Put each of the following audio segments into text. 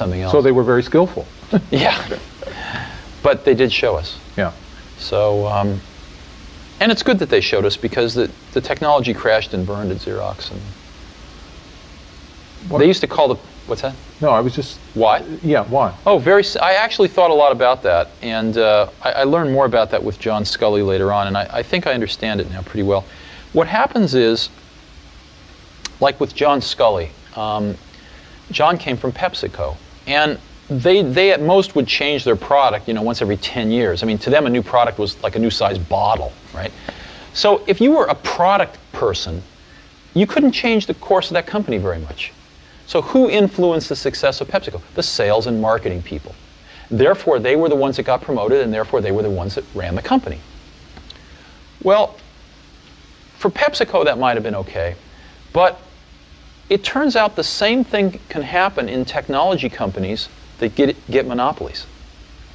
something else. So they were very skillful. Yeah. But they did show us. Yeah. So, and it's good that they showed us because the technology crashed and burned at Xerox. And they used to call the, what's that? No, I was just... Why? Yeah, why? Oh, I actually thought a lot about that, and I learned more about that with John Scully later on, and I think I understand it now pretty well. What happens is, like with John Scully, John came from PepsiCo, and they at most would change their product, once every 10 years. I mean, to them, a new product was like a new size bottle, right? So if you were a product person, you couldn't change the course of that company very much. So who influenced the success of PepsiCo? The sales and marketing people. Therefore, they were the ones that got promoted, and therefore they were the ones that ran the company. Well, for PepsiCo, that might have been okay, but it turns out the same thing can happen in technology companies that get monopolies,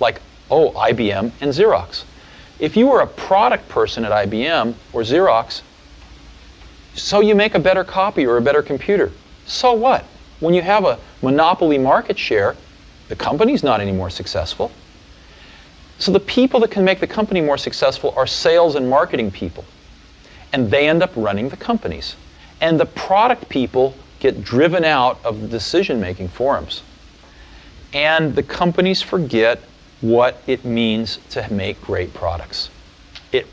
like, IBM and Xerox. If you were a product person at IBM or Xerox, so you make a better copy or a better computer. So what? When you have a monopoly market share, the company's not any more successful. So the people that can make the company more successful are sales and marketing people. And they end up running the companies. And the product people get driven out of the decision-making forums. And the companies forget what it means to make great products.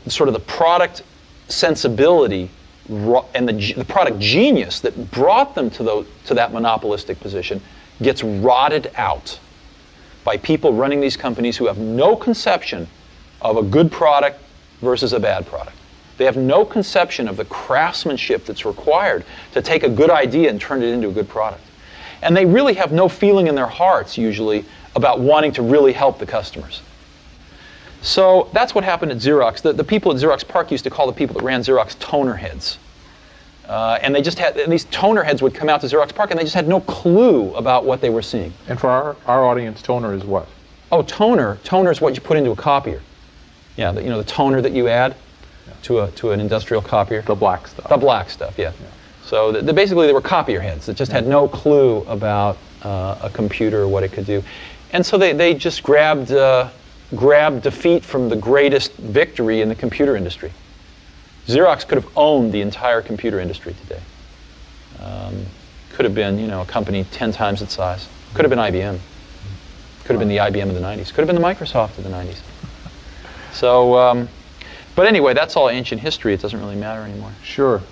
Sort of the product sensibility and the product genius that brought them to that monopolistic position gets rotted out by people running these companies who have no conception of a good product versus a bad product. They have no conception of the craftsmanship that's required to take a good idea and turn it into a good product. And they really have no feeling in their hearts, usually, about wanting to really help the customers. So that's what happened at Xerox. The people at Xerox PARC used to call the people that ran Xerox toner heads. And these toner heads would come out to Xerox PARC and they just had no clue about what they were seeing. And for our audience, toner is what? Oh, toner is what you put into a copier. Yeah, the toner that you add to an industrial copier. The black stuff. The black stuff, yeah. So basically they were copier heads that just had no clue about a computer or what it could do. And so they just grabbed defeat from the greatest victory in the computer industry. Xerox could have owned the entire computer industry today. Could have been, a company 10 times its size. Could have been IBM. Could have been the IBM of the 90s. Could have been the Microsoft of the 90s. So, but anyway, that's all ancient history. It doesn't really matter anymore. Sure.